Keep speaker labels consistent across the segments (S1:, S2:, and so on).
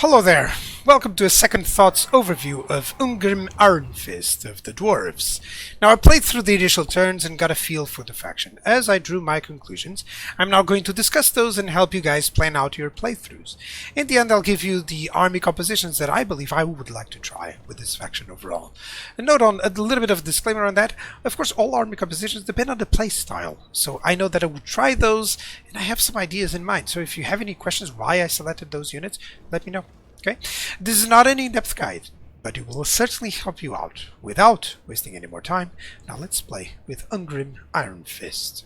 S1: Hello there! Welcome to a Second Thoughts overview of Ungrim Ironfist of the Dwarfs. Now I played through the initial turns and got a feel for the faction. As I drew my conclusions, I'm now going to discuss those and help you guys plan out your playthroughs. In the end, I'll give you the army compositions that I believe I would like to try with this faction overall. A note on a little bit of a disclaimer on that. Of course, all army compositions depend on the playstyle, so I know that I would try those and I have some ideas in mind. So if you have any questions why I selected those units, let me know. Okay, this is not an in-depth guide, but it will certainly help you out without wasting any more time. Now let's play with Ungrim Ironfist.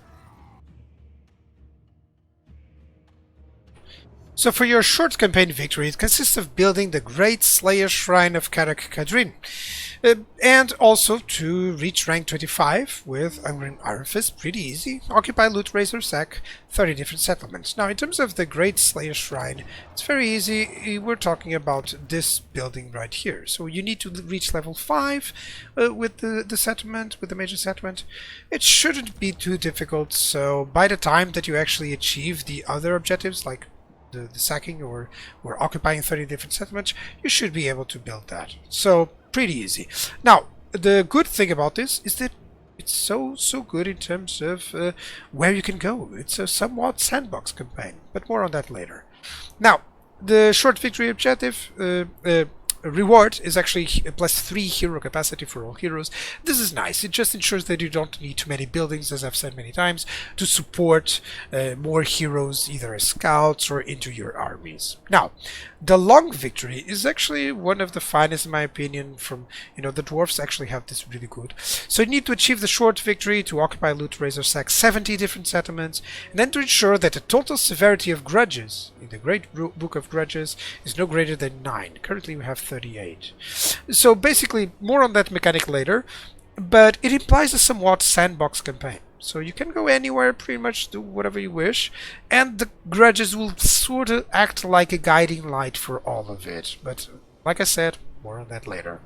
S1: So for your short campaign victory, it consists of building the Great Slayer Shrine of Karak Kadrin, and also to reach rank 25 with Ungrim Ironfist, pretty easy. Occupy, loot, raise or sack 30 different settlements. Now in terms of the Great Slayer Shrine, it's very easy. We're talking about this building right here. So you need to reach level 5 with the settlement, with the major settlement. It shouldn't be too difficult, so by the time that you actually achieve the other objectives, like the sacking or occupying 30 different settlements, you should be able to build that. So pretty easy. Now the good thing about this is that it's so good in terms of where you can go. It's a somewhat sandbox campaign, but more on that later. Now the short victory objective reward is actually +3 hero capacity for all heroes. This is nice. It just ensures that you don't need too many buildings, as I've said many times, to support more heroes either as scouts or into your armies. Now, the long victory is actually one of the finest in my opinion. From, the dwarfs actually have this really good. So you need to achieve the short victory to occupy, loot, raise or sack 70 different settlements, and then to ensure that the total severity of grudges in the Great Book of Grudges is no greater than 9. Currently we have 38. So basically, more on that mechanic later, but it implies a somewhat sandbox campaign. So you can go anywhere, pretty much do whatever you wish, and the grudges will sort of act like a guiding light for all of it. But like I said, more on that later.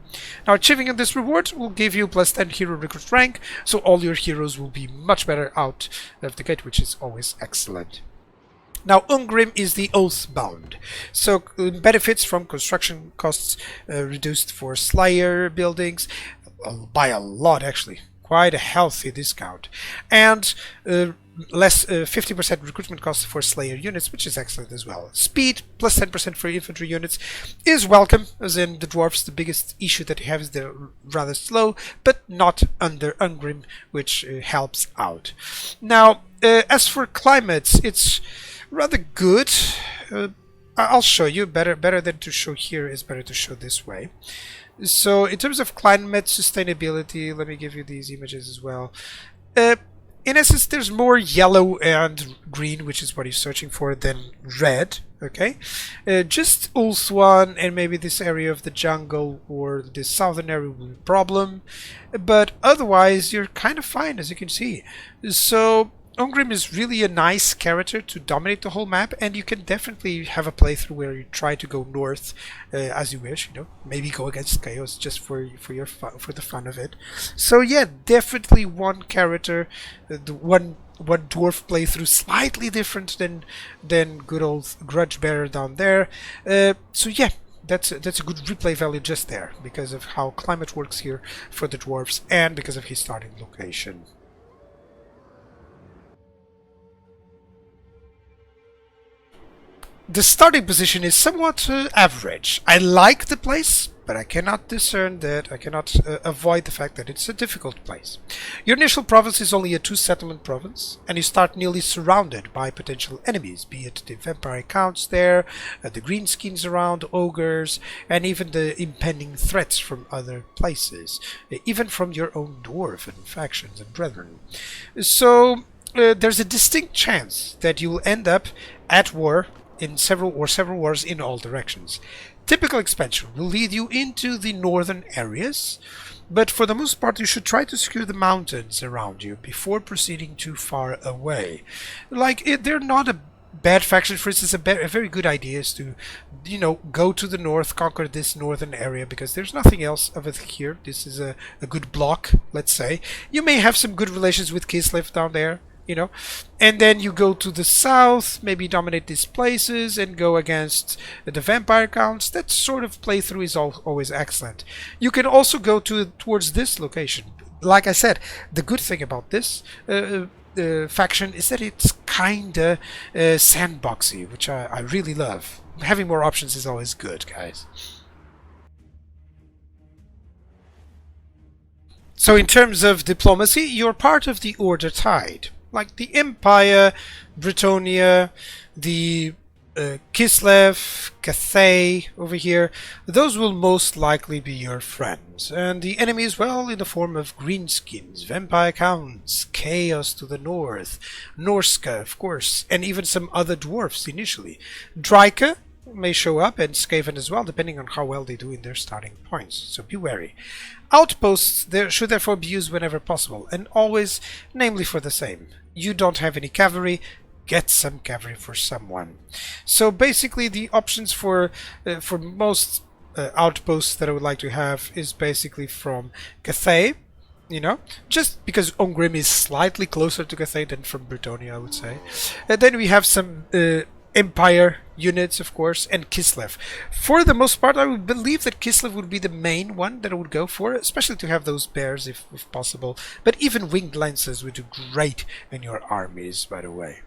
S1: Now achieving this reward will give you +10 hero recruit rank, so all your heroes will be much better out of the gate, which is always excellent. Now, Ungrim is the Oathbound, so benefits from construction costs reduced for Slayer buildings by a lot, actually. Quite a healthy discount. And less 50% recruitment costs for Slayer units, which is excellent as well. Speed +10% for infantry units is welcome, as in the Dwarfs. The biggest issue that they have is they're rather slow, but not under Ungrim, which helps out. Now, as for climates, it's rather good. I'll show you. Better than to show here is better to show this way. So in terms of climate sustainability, let me give you these images as well. In essence, there's more yellow and green, which is what you're searching for, than red. Okay, just Ulthuan and maybe this area of the jungle or the southern area will be a problem, but otherwise you're kind of fine, as you can see. So Ungrim is really a nice character to dominate the whole map, and you can definitely have a playthrough where you try to go north as you wish. Maybe go against Chaos just for the fun of it. So yeah, definitely one character, the one dwarf playthrough, slightly different than good old Grudgebearer down there. So yeah. That's a good replay value just there, because of how climate works here for the dwarves and because of his starting location. The starting position is somewhat average. I like the place, but I cannot discern that, I cannot avoid the fact that it's a difficult place. Your initial province is only a 2-settlement province, and you start nearly surrounded by potential enemies, be it the vampire counts there, the greenskins around, ogres, and even the impending threats from other places, even from your own dwarf and factions and brethren. So there's a distinct chance that you will end up at war in several wars in all directions. Typical expansion will lead you into the northern areas, but for the most part you should try to secure the mountains around you before proceeding too far away. They're not a bad faction. For instance, a very good idea is to, go to the north, conquer this northern area, because there's nothing else of it here. This is a good block, let's say. You may have some good relations with Kislev down there, you know, and then you go to the south, maybe dominate these places and go against the vampire counts. That sort of playthrough is always excellent. You can also go towards this location. Like I said, the good thing about this faction is that it's kinda sandboxy, which I really love. Having more options is always good, guys. So in terms of diplomacy, you're part of the Order Tide. Like the Empire, Britannia, the Kislev, Cathay over here, those will most likely be your friends. And the enemies, well, in the form of greenskins, vampire counts, chaos to the north, Norska, of course, and even some other dwarfs initially. Draika may show up, and Skaven as well, depending on how well they do in their starting points, so be wary. Outposts there should therefore be used whenever possible, and always, namely for the same. You don't have any cavalry, get some cavalry for someone. So basically the options for most outposts that I would like to have is basically from Cathay, you know, just because Ungrim is slightly closer to Cathay than from Britannia, I would say. And then we have some Empire units, of course, and Kislev. For the most part, I would believe that Kislev would be the main one that I would go for, especially to have those bears if possible. But even winged lancers would do great in your armies, by the way.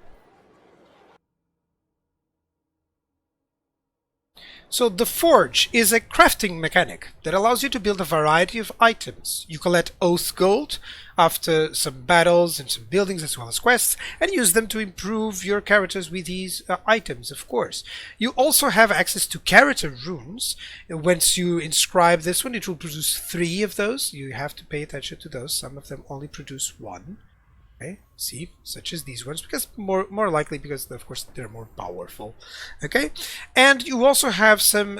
S1: So the Forge is a crafting mechanic that allows you to build a variety of items. You collect oath gold after some battles and some buildings as well as quests, and use them to improve your characters with these items, of course. You also have access to character runes. Once you inscribe this one, it will produce 3 of those. You have to pay attention to those. Some of them only produce 1. Okay, see, such as these ones, because more likely because of course they're more powerful. Okay, and you also have some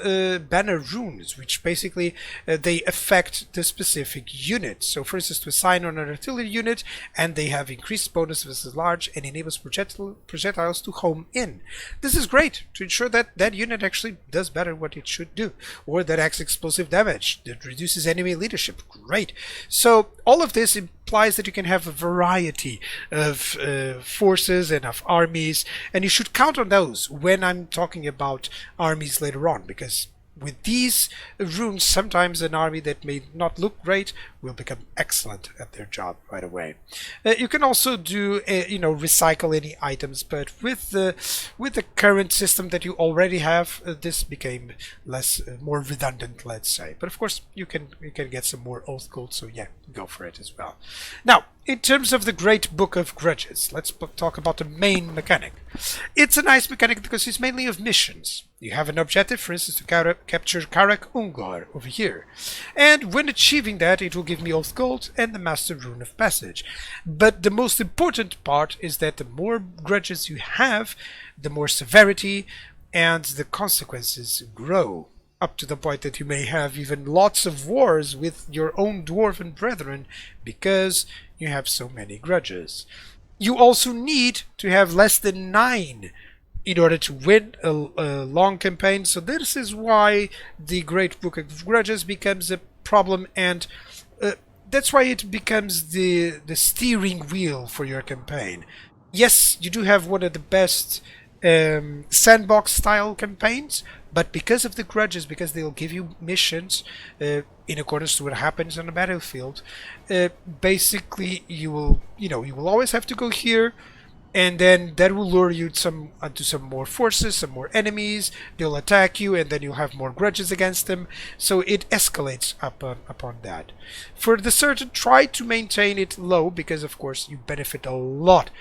S1: banner runes, which basically they affect the specific unit. So for instance, to assign on an artillery unit, and they have increased bonus versus large and enables projectiles to home in. This is great to ensure that that unit actually does better what it should do, or that acts explosive damage, that reduces enemy leadership. Great. So all of this implies that you can have a variety of forces and of armies, and you should count on those when I'm talking about armies later on, because with these runes, sometimes an army that may not look great will become excellent at their job right away. You can also do, recycle any items, but with the current system that you already have, this became more redundant, let's say. But of course, you can get some more oath gold, so yeah, go for it as well. Now, in terms of the Great Book of Grudges, let's talk about the main mechanic. It's a nice mechanic because it's mainly of missions. You have an objective, for instance, to capture Karak Ungor over here. And when achieving that, it will give me Oath Gold and the Master Rune of Passage. But the most important part is that the more grudges you have, the more severity and the consequences grow, up to the point that you may have even lots of wars with your own dwarven brethren because you have so many grudges. You also need to have less than 9 in order to win a long campaign, so this is why the Great Book of Grudges becomes a problem, and that's why it becomes the steering wheel for your campaign. Yes, you do have one of the best sandbox style campaigns, but because of the grudges, because they'll give you missions in accordance to what happens on the battlefield, basically you will always have to go here, and then that will lure you to some more forces, some more enemies. They'll attack you, and then you'll have more grudges against them. So it escalates upon that. For the certain, try to maintain it low, because of course you benefit a lot.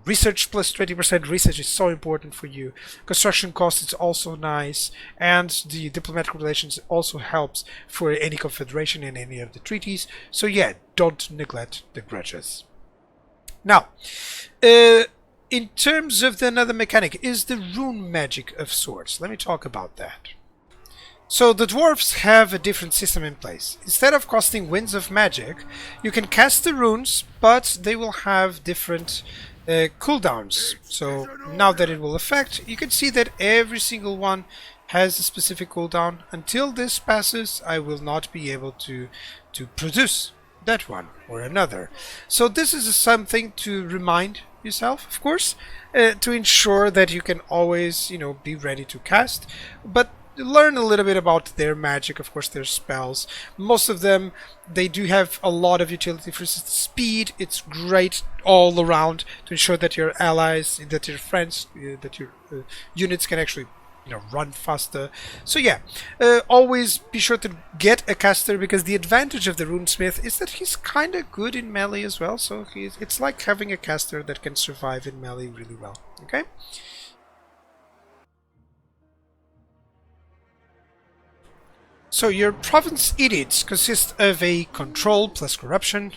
S1: Research plus 20% research is so important for you. Construction cost is also nice, and the diplomatic relations also helps for any confederation in any of the treaties. So yeah, don't neglect the grudges. Now, in terms of another mechanic is the rune magic of sorts. Let me talk about that. So the dwarfs have a different system in place. Instead of casting winds of magic, you can cast the runes, but they will have different cooldowns. So now that it will affect, you can see that every single one has a specific cooldown. Until this passes, I will not be able to produce that one or another. So this is something to remind yourself, of course, to ensure that you can always, be ready to cast. But learn a little bit about their magic, of course, their spells. Most of them, they do have a lot of utility. For instance, speed, it's great all around to ensure that your allies, that your friends, that your units can actually run faster. So yeah, always be sure to get a caster, because the advantage of the runesmith is that he's kind of good in melee as well. So it's like having a caster that can survive in melee really well. Okay. So your province edicts consist of a control plus corruption.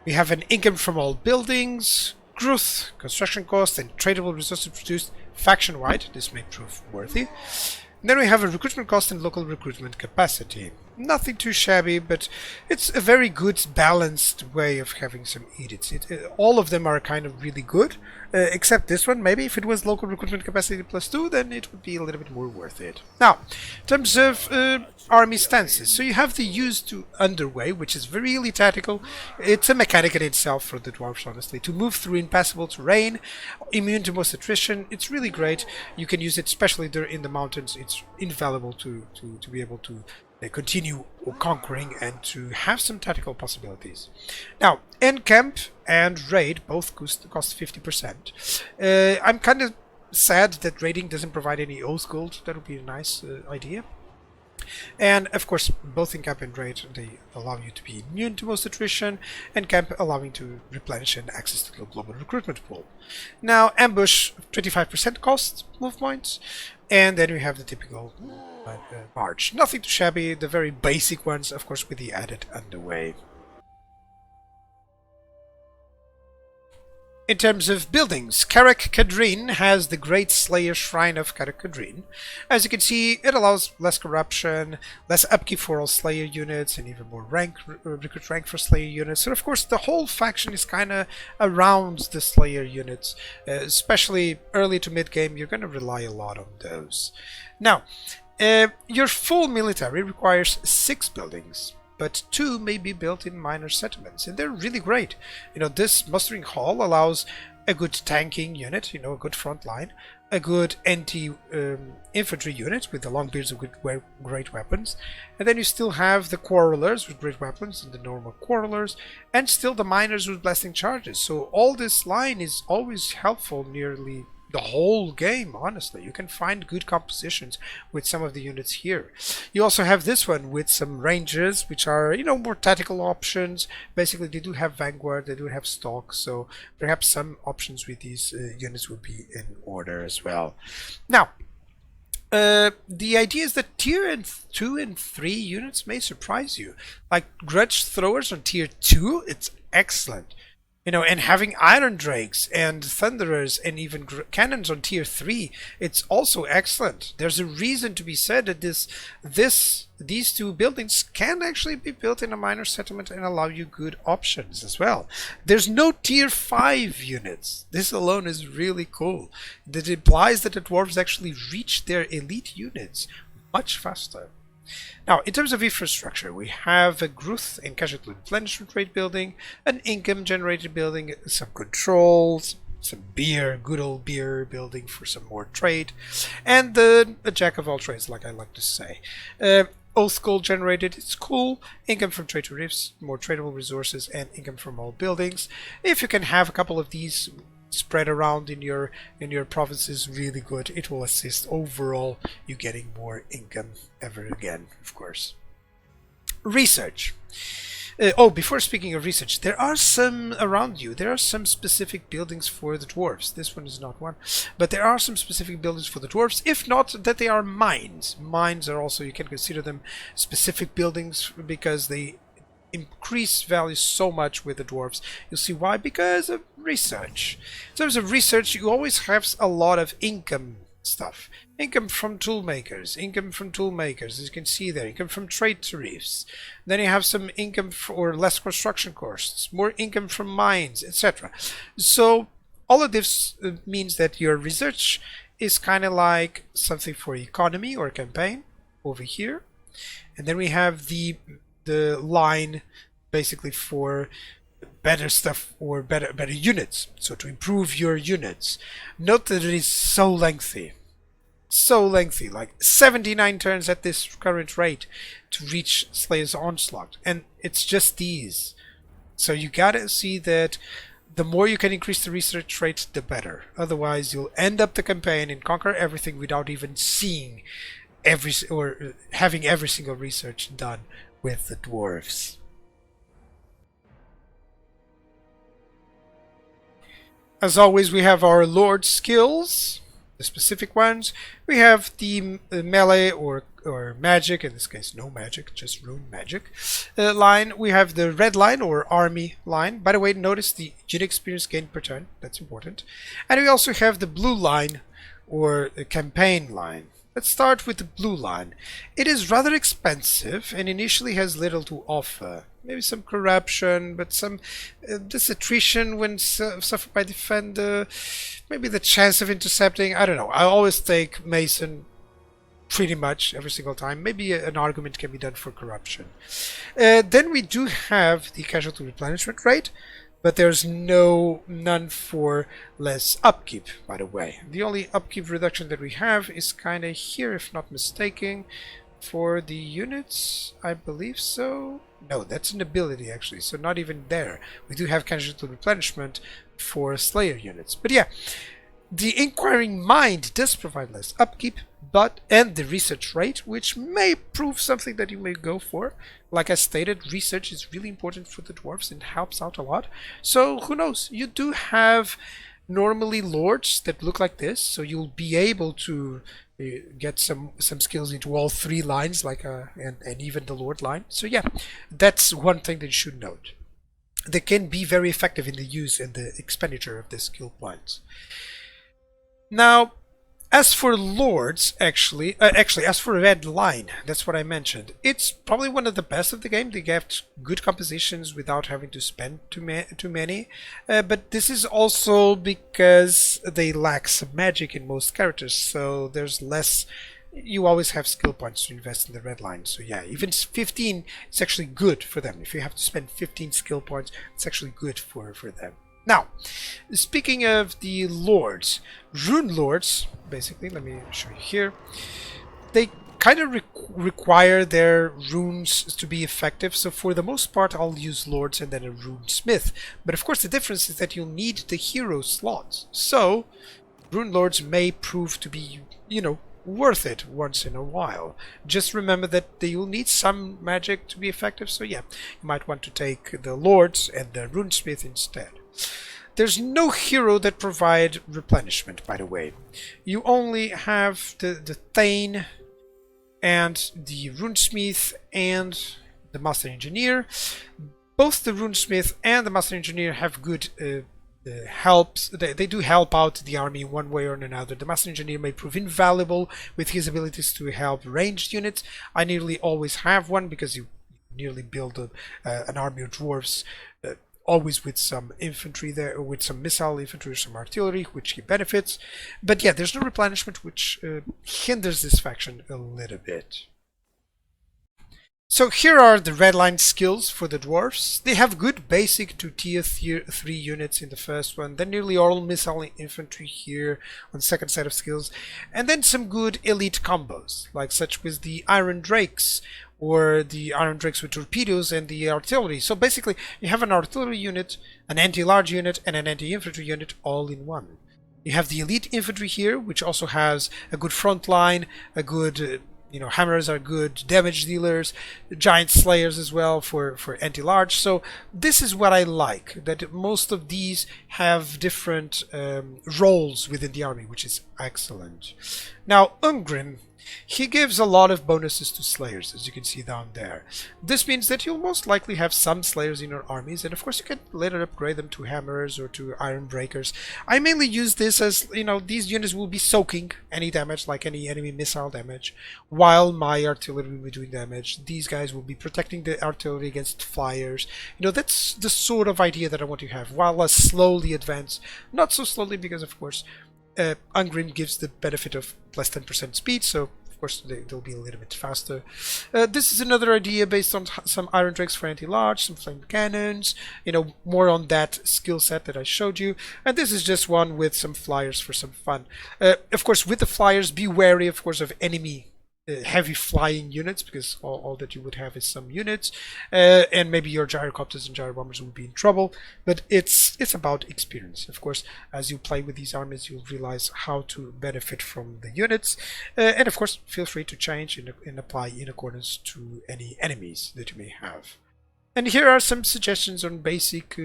S1: We have an income from all buildings, growth, construction cost, and tradable resources produced faction-wide. This may prove worthy. And then we have a recruitment cost and local recruitment capacity. Nothing too shabby, but it's a very good balanced way of having some edicts. All of them are kind of really good, except this one. Maybe if it was local recruitment capacity +2, then it would be a little bit more worth it. Now, in terms of army stances, so you have the used to underway, which is really tactical. It's a mechanic in itself for the dwarves, honestly. To move through impassable terrain, immune to most attrition. It's really great. You can use it, especially in the mountains. It's invaluable to be able to continue conquering and to have some tactical possibilities. Now, encamp and raid both cost 50%. I'm kind of sad that raiding doesn't provide any oath gold. That would be a nice idea. And of course, both encamp and raid, they allow you to be immune to most attrition, and camp allowing to replenish and access to the global recruitment pool. Now, ambush 25% cost move points, and then we have the typical march. Nothing too shabby, the very basic ones, of course, with the added underway. In terms of buildings, Karak Kadrin has the Great Slayer Shrine of Karak Kadrin. As you can see, it allows less corruption, less upkeep for all Slayer units, and even more recruit rank for Slayer units. So of course, the whole faction is kind of around the Slayer units, especially early to mid game. You're going to rely a lot on those. Now, your full military requires 6 buildings, but 2 may be built in minor settlements, and they're really great. This mustering hall allows a good tanking unit, a good front line, a good anti-infantry unit with the longbeards with great weapons, and then you still have the quarrelers with great weapons and the normal quarrelers, and still the miners with blasting charges. So all this line is always helpful nearly the whole game, honestly. You can find good compositions with some of the units here. You also have this one with some rangers, which are, more tactical options. Basically, they do have vanguard, they do have stalk, so perhaps some options with these units would be in order as well. Now, the idea is that tier 2 and 3 units may surprise you. Like grudge throwers on tier 2, it's excellent. And having Iron Drakes and Thunderers and even cannons on tier 3, it's also excellent. There's a reason to be said that these 2 buildings can actually be built in a minor settlement and allow you good options as well. There's no tier 5 units. This alone is really cool. That implies that the dwarves actually reach their elite units much faster. Now, in terms of infrastructure, we have a growth and casualty replenishment rate building, an income generated building, some controls, some beer, good old beer building for some more trade, and a jack of all trades, like I like to say. Oath gold generated, it's cool. Income from trade tariffs, more tradable resources, and income from all buildings. If you can have a couple of these spread around in your province, is really good. It will assist overall you getting more income ever again, of course. Research. Before speaking of research, there are some around you. There are some specific buildings for the dwarves. This one is not one, but there are some specific buildings for the dwarves. If not, that they are mines. Mines are also, you can consider them specific buildings because they increase value so much with the dwarves. You'll see why, because of research. In terms of research, you always have a lot of income stuff. Income from toolmakers, as you can see there, income from trade tariffs. Then you have some income for less construction costs, more income from mines, etc. So all of this means that your research is kind of like something for economy or campaign over here. And then we have the line basically for better stuff or better units. So to improve your units. Note that it is so lengthy. So lengthy, like 79 turns at this current rate to reach Slayer's Onslaught. And it's just these. So you gotta see that the more you can increase the research rate, the better. Otherwise, you'll end up the campaign and conquer everything without even seeing or having every single research done with the dwarves. As always, we have our Lord skills, the specific ones. We have the melee or magic, in this case no magic, just rune magic line. We have the red line or army line. By the way, notice the unit experience gained per turn, that's important. And we also have the blue line or campaign line. Let's start with the blue line. It is rather expensive and initially has little to offer. Maybe some corruption, but some this attrition when suffered by defender. Maybe the chance of intercepting. I don't know. I always take Mason pretty much every single time. Maybe an argument can be done for corruption. Then we do have the casualty replenishment rate, but there's none for less upkeep, by the way. The only upkeep reduction that we have is kind of here, if not mistaken, for the units, I believe so. No, that's an ability actually, so not even there. We do have casualty replenishment for Slayer units. But yeah, the Inquiring Mind does provide less upkeep, and the research rate, which may prove something that you may go for. Like I stated, research is really important for the dwarves and helps out a lot. So who knows? You do have normally lords that look like this, so you'll be able to get some skills into all three lines, like and even the lord line. So yeah, that's one thing that you should note. They can be very effective in the use and the expenditure of the skill points. Now, as for lords, actually, as for red line, that's what I mentioned. It's probably one of the best of the game. They get good compositions without having to spend too many. But this is also because they lack some magic in most characters, so there's less. You always have skill points to invest in the red line. So yeah, even 15, it's actually good for them. If you have to spend 15 skill points, it's actually good for them. Now, speaking of the lords, rune lords, basically, let me show you here, they kind of require their runes to be effective, so for the most part I'll use lords and then a rune smith. But of course the difference is that you'll need the hero slots, so rune lords may prove to be, worth it once in a while. Just remember that you'll need some magic to be effective, so yeah, you might want to take the lords and the rune smith instead. There's no hero that provide replenishment, by the way. You only have the Thane and the Runesmith and the Master Engineer. Both the Runesmith and the Master Engineer have good helps. They do help out the army one way or another. The Master Engineer may prove invaluable with his abilities to help ranged units. I nearly always have one because you nearly build an army of dwarves always with some infantry there, or with some missile infantry or some artillery, which he benefits. But yeah, there's no replenishment, which hinders this faction a little bit. So here are the red line skills for the dwarfs. They have good basic to tier 3 units in the first one, then nearly all missile infantry here on the second set of skills, and then some good elite combos, like such with the Iron Drakes, or the Iron Drakes with torpedoes and the artillery. So basically you have an artillery unit, an anti-large unit, and an anti-infantry unit all in one. You have the elite infantry here, which also has a good front line, a good hammers are good damage dealers, giant slayers as well for anti-large. So this is what I like, that most of these have different roles within the army, which is excellent. Now Ungrim, he gives a lot of bonuses to slayers, as you can see down there. This means that you'll most likely have some slayers in your armies, and of course you can later upgrade them to hammers or to iron breakers. I mainly use this as, these units will be soaking any damage, like any enemy missile damage, while my artillery will be doing damage. These guys will be protecting the artillery against flyers. That's the sort of idea that I want to have, while I slowly advance. Not so slowly because, of course, Ungrim gives the benefit of plus 10% speed, so course, they'll be a little bit faster. This is another idea based on some iron drakes for anti-large, some flame cannons, more on that skill set that I showed you. And this is just one with some flyers for some fun. Of course, with the flyers, be wary, of course, of enemy heavy flying units, because all that you would have is some units, and maybe your gyrocopters and gyrobombers will be in trouble. But it's about experience. Of course, as you play with these armies, you'll realize how to benefit from the units, and of course, feel free to change and apply in accordance to any enemies that you may have. And here are some suggestions on basic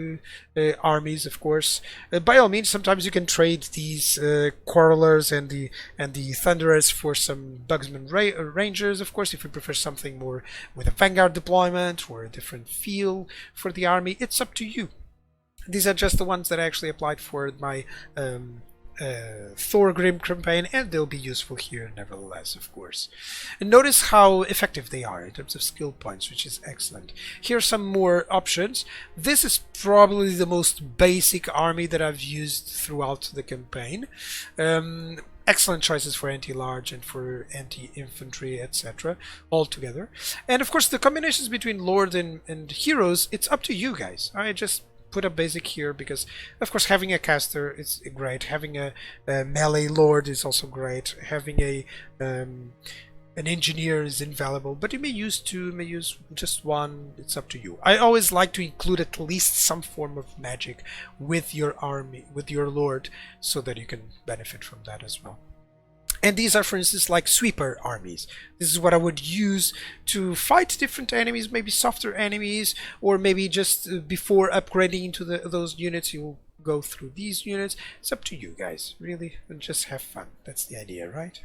S1: armies, of course. By all means, sometimes you can trade these Quarrelers and the Thunderers for some Bugsman Rangers, of course, if you prefer something more with a Vanguard deployment or a different feel for the army. It's up to you. These are just the ones that I actually applied for my Thorgrim campaign, and they'll be useful here nevertheless, of course. And notice how effective they are in terms of skill points, which is excellent. Here are some more options. This is probably the most basic army that I've used throughout the campaign. Excellent choices for anti-large and for anti-infantry, etc. all together. And of course the combinations between Lord and Heroes, it's up to you guys. I just put a basic here because, of course, having a caster is great. Having a melee lord is also great. Having an engineer is invaluable. But you may use two, may use just one. It's up to you. I always like to include at least some form of magic with your army, with your lord, so that you can benefit from that as well. And these are, for instance, like sweeper armies. This is what I would use to fight different enemies, maybe softer enemies, or maybe just before upgrading into those units, you'll go through these units. It's up to you guys, really, and just have fun. That's the idea, right?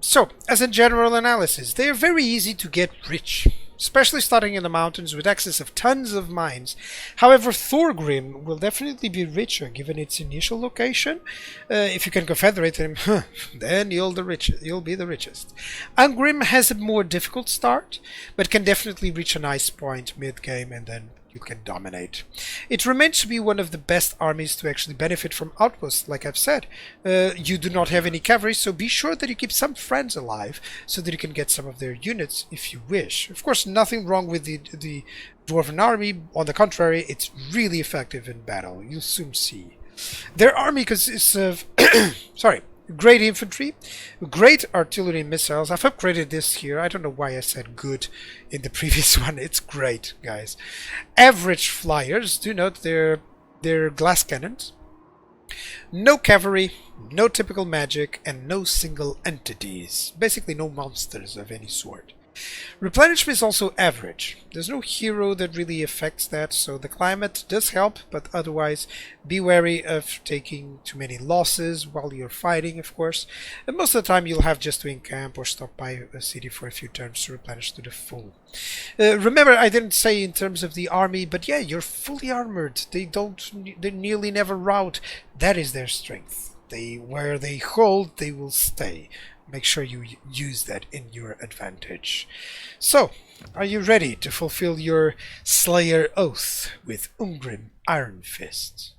S1: So, as a general analysis, they are very easy to get rich, especially starting in the mountains with access of tons of mines. However, Thorgrim will definitely be richer given its initial location. If you can confederate him, then you'll be the richest. Ungrim has a more difficult start, but can definitely reach a nice point mid-game, and then you can dominate. It remains to be one of the best armies to actually benefit from outposts, like I've said. You do not have any cavalry, so be sure that you keep some friends alive so that you can get some of their units if you wish. Of course, nothing wrong with the Dwarven army. On the contrary, it's really effective in battle. You'll soon see. Their army consists of great infantry, great artillery missiles. I've upgraded this here. I don't know why I said good in the previous one. It's great, guys. Average flyers. Do note they're glass cannons. No cavalry, no typical magic, and no single entities. Basically no monsters of any sort. Replenishment is also average. There's no hero that really affects that, so the climate does help, but otherwise be wary of taking too many losses while you're fighting, of course. And most of the time you'll have just to encamp or stop by a city for a few turns to replenish to the full. Remember, I didn't say in terms of the army, but yeah, you're fully armored. They nearly never rout. That is their strength. Where they hold, they will stay. Make sure you use that in your advantage. So, are you ready to fulfill your Slayer Oath with Ungrim Ironfist?